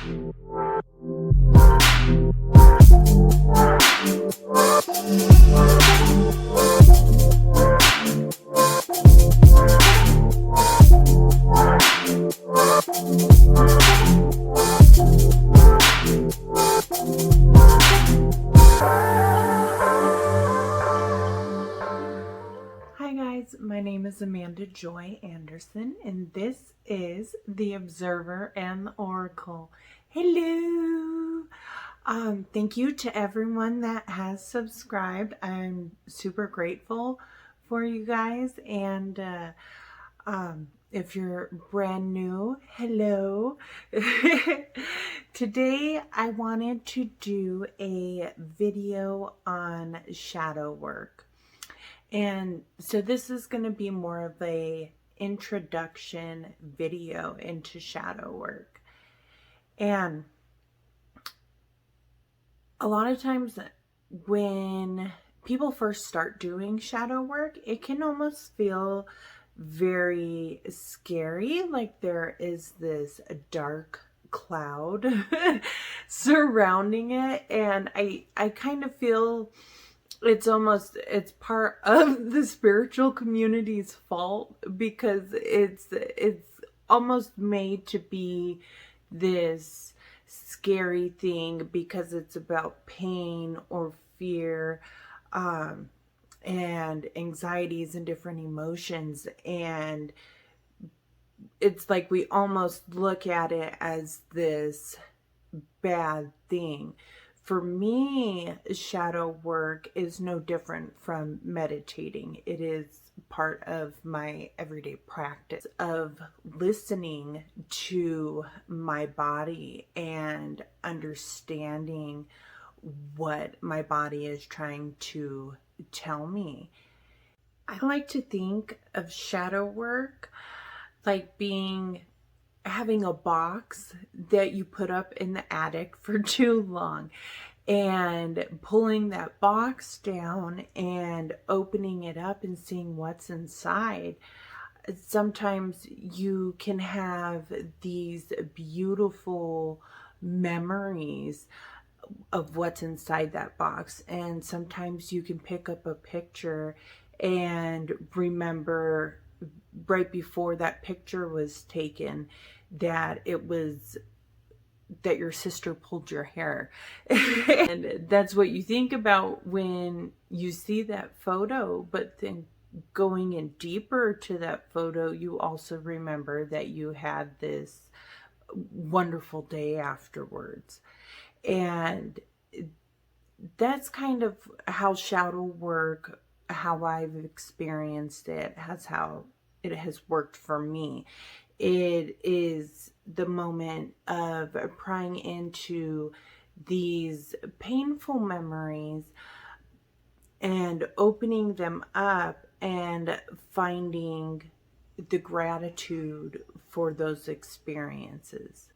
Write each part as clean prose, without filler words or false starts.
Hi guys, my name is Amanda Joy Anderson, and this is The Observer and the Oracle. Hello! Thank you to everyone that has subscribed. I'm super grateful for you guys, and if you're brand new, hello. Today I wanted to do a video on shadow work. And so this is going to be more of a introduction video into shadow work. And a lot of times when people first start doing shadow work, it can almost feel very scary, like there is this dark cloud surrounding it. And I kind of feel it's part of the spiritual community's fault, because it's almost made to be this scary thing because it's about pain or fear, and anxieties and different emotions. And it's like we almost look at it as this bad thing. For me, shadow work is no different from meditating. It is part of my everyday practice of listening to my body and understanding what my body is trying to tell me. I like to think of shadow work like having a box that you put up in the attic for too long, and pulling that box down and opening it up and seeing what's inside. Sometimes you can have these beautiful memories of what's inside that box, and sometimes you can pick up a picture and remember right before that picture was taken that your sister pulled your hair. And that's what you think about when you see that photo. But then going in deeper to that photo, you also remember that you had this wonderful day afterwards. And that's kind of how shadow work, how I've experienced it, how it has worked for me. It is the moment of prying into these painful memories and opening them up and finding the gratitude for those experiences.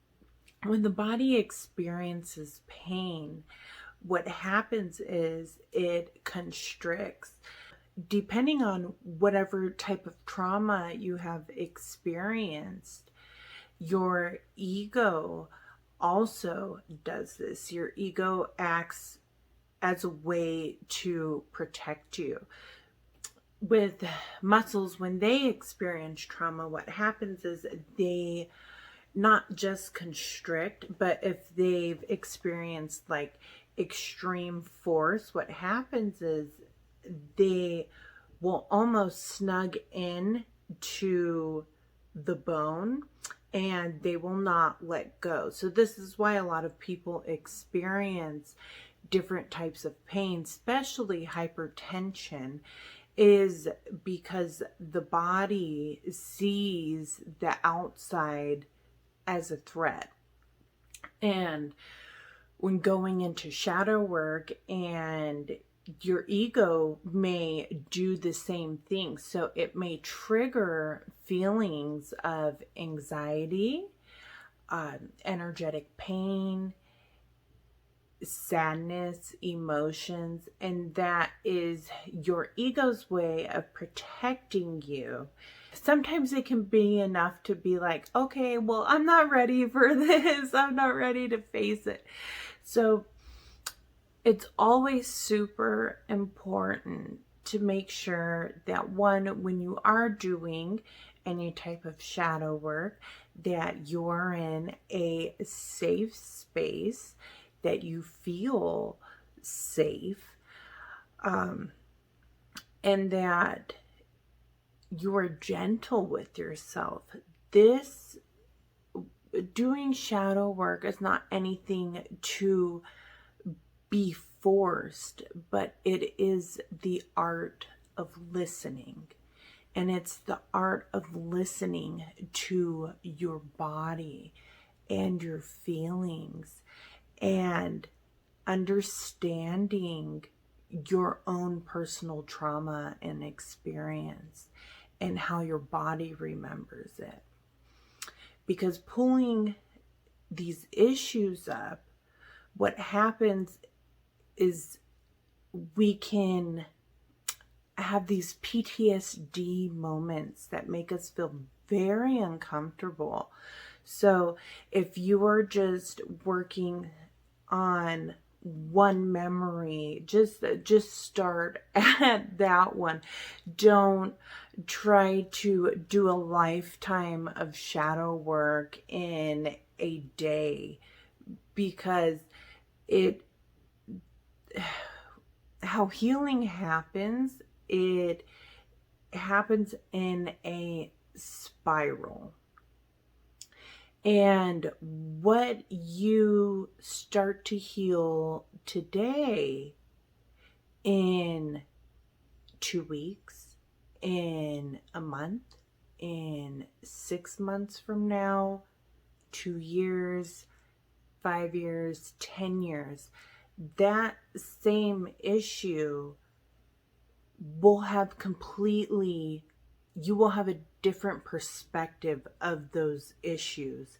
When the body experiences pain, what happens is it constricts. Depending on whatever type of trauma you have experienced, your ego also does this. Your ego acts as a way to protect you. With muscles, when they experience trauma, what happens is they not just constrict, but if they've experienced like extreme force, what happens is they will almost snug in to the bone and they will not let go. So this is why a lot of people experience different types of pain, especially hypertension, is because the body sees the outside as a threat. And when going into shadow work, and your ego may do the same thing. So it may trigger feelings of anxiety, energetic pain, sadness, emotions, and that is your ego's way of protecting you sometimes it can be enough to be like, okay, well, I'm not ready for this. I'm not ready to face it. So it's always super important to make sure that, one, when you are doing any type of shadow work, that you're in a safe space, that you feel safe, and that you are gentle with yourself. This doing shadow work is not anything to be forced, but it is the art of listening. And it's the art of listening to your body and your feelings and understanding your own personal trauma and experience and how your body remembers it. Because pulling these issues up, what happens is we can have these PTSD moments that make us feel very uncomfortable. So if you are just working on one memory, just start at that one. Don't try to do a lifetime of shadow work in a day, because how healing happens, it happens in a spiral. And what you start to heal today, in 2 weeks, in a month, in 6 months from now, 2 years, 5 years, 10 years, that same issue will have completely, you will have a different perspective of those issues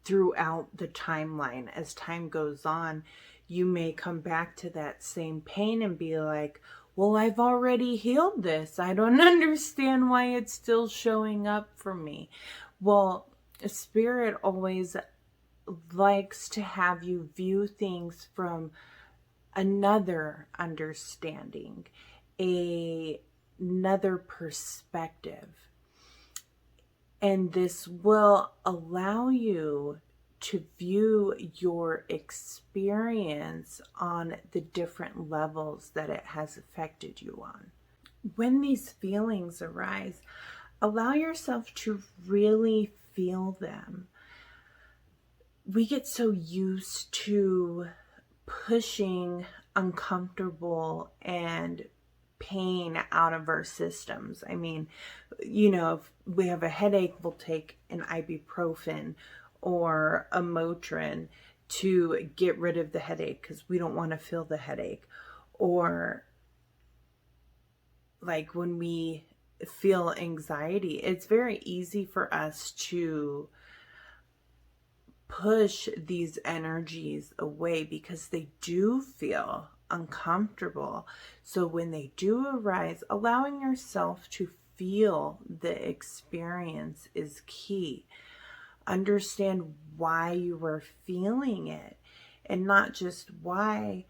throughout the timeline. As time goes on, you may come back to that same pain and be like, well, I've already healed this. I don't understand why it's still showing up for me. Well, Spirit always likes to have you view things from another understanding, another perspective. And this will allow you to view your experience on the different levels that it has affected you on. When these feelings arise, allow yourself to really feel them. We get so used to pushing uncomfortable and pain out of our systems. I mean, if we have a headache, we'll take an ibuprofen or a Motrin to get rid of the headache because we don't want to feel the headache. Or like when we feel anxiety, it's very easy for us to push these energies away because they do feel uncomfortable. So when they do arise, allowing yourself to feel the experience is key. Understand why you were feeling it, and not just why,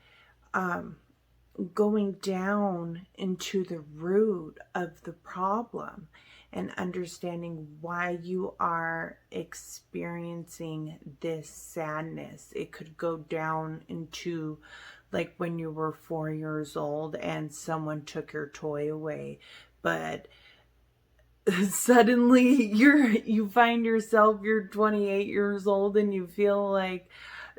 going down into the root of the problem and understanding why you are experiencing this sadness. It could go down into like when you were 4 years old and someone took your toy away, but suddenly you find yourself, you're 28 years old and you feel like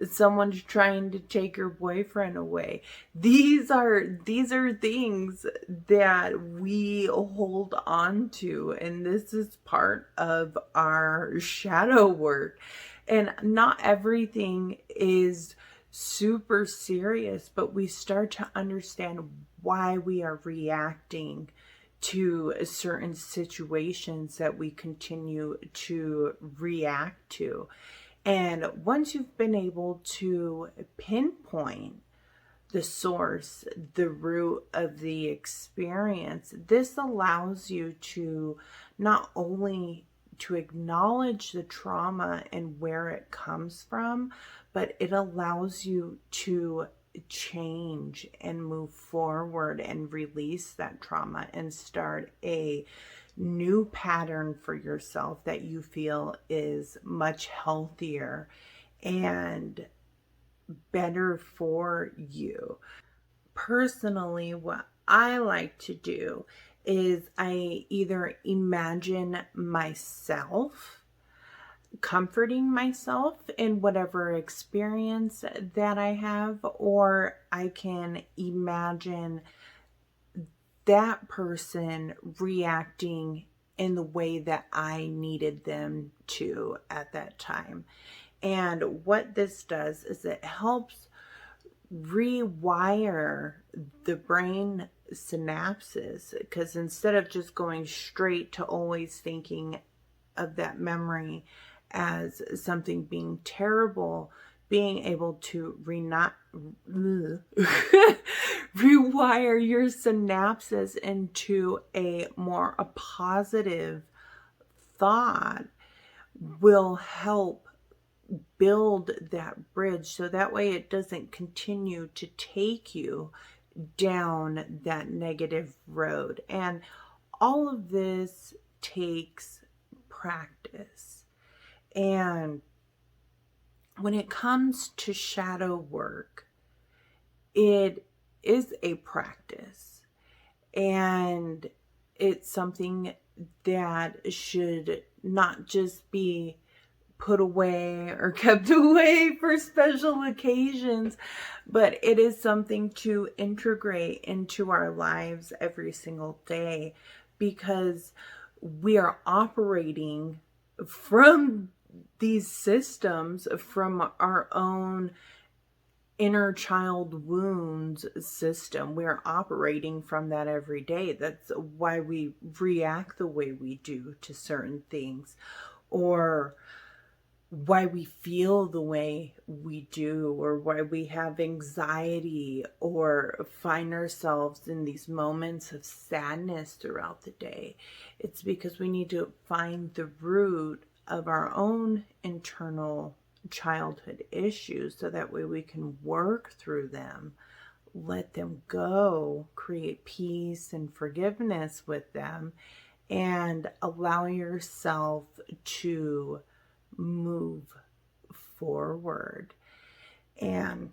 someone's trying to take your boyfriend away. These are things that we hold on to, and this is part of our shadow work. And not everything is super serious, but we start to understand why we are reacting to certain situations that we continue to react to. And once you've been able to pinpoint the source, the root of the experience. This allows you to not only to acknowledge the trauma and where it comes from, but it allows you to change and move forward and release that trauma and start a new pattern for yourself that you feel is much healthier and better for you. Personally, what I like to do is I either imagine myself comforting myself in whatever experience that I have, or I can imagine that person reacting in the way that I needed them to at that time. And what this does is it helps rewire the brain synapses, because instead of just going straight to always thinking of that memory as something being terrible, being able to rewire your synapses into a positive thought will help build that bridge, so that way it doesn't continue to take you down that negative road. And all of this takes practice. And when it comes to shadow work, it is a practice, and it's something that should not just be put away or kept away for special occasions, but it is something to integrate into our lives every single day, because we are operating from these systems from our own inner child wounds system. We're operating from that every day. That's why we react the way we do to certain things, or why we feel the way we do, or why we have anxiety or find ourselves in these moments of sadness throughout the day. It's because we need to find the root of our own internal childhood issues, so that way we can work through them, let them go, create peace and forgiveness with them, and allow yourself to move forward. And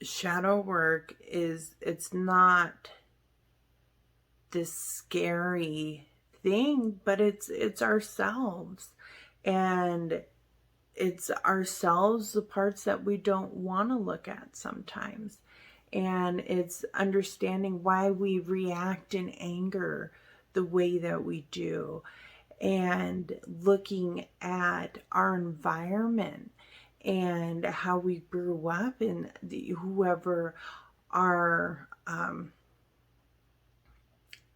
shadow work it's not this scary thing, but it's ourselves. And it's ourselves, the parts that we don't want to look at sometimes. And it's understanding why we react in anger the way that we do, and looking at our environment and how we grew up, and whoever our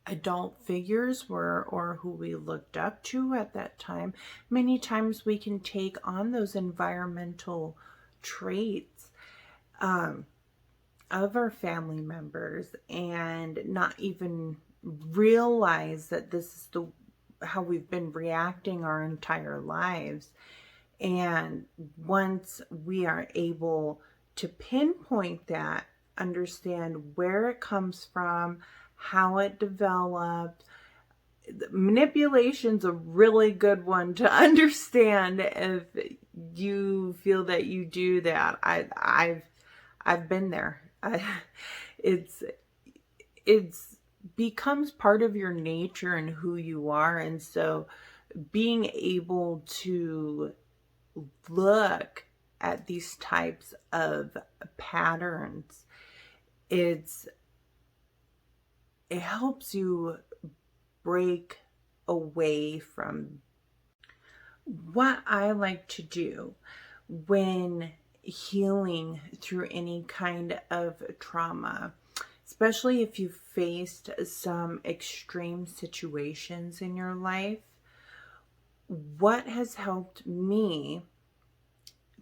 adult figures were, or who we looked up to at that time. Many times we can take on those environmental traits of our family members and not even realize that this is how we've been reacting our entire lives. And once we are able to pinpoint that, understand where it comes from, how it developed, manipulation's a really good one to understand if you feel that you do that. I've been there. It's becomes part of your nature and who you are. And so being able to look at these types of patterns, it helps you break away from. What I like to do when healing through any kind of trauma, especially if you've faced some extreme situations in your life, what has helped me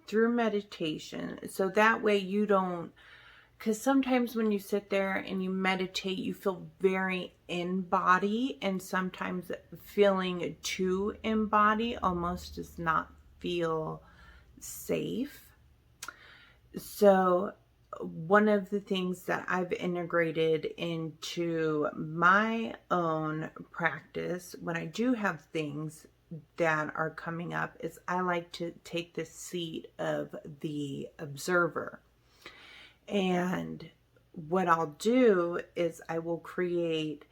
through meditation. So that way you don't, because sometimes when you sit there and you meditate, you feel very in body, and sometimes feeling too in body almost does not feel safe. So one of the things that I've integrated into my own practice when I do have things that are coming up is I like to take the seat of the observer. And what I'll do is I will create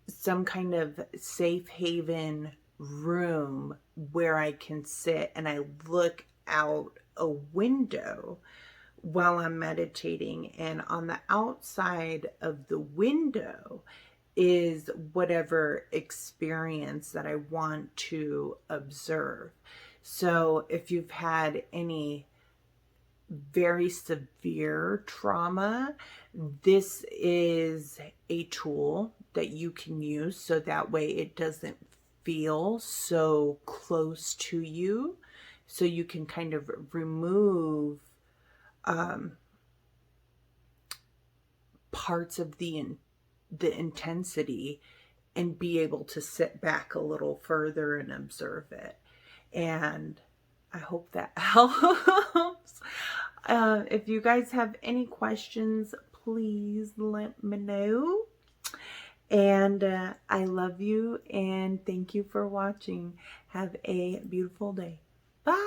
some kind of safe haven room where I can sit and I look out a window while I'm meditating, and on the outside of the window is whatever experience that I want to observe. So if you've had any very severe trauma, this is a tool that you can use so that way it doesn't feel so close to you. So you can kind of remove parts of the intensity and be able to sit back a little further and observe it. And I hope that helps. If you guys have any questions, please let me know. And I love you and thank you for watching. Have a beautiful day. Bye.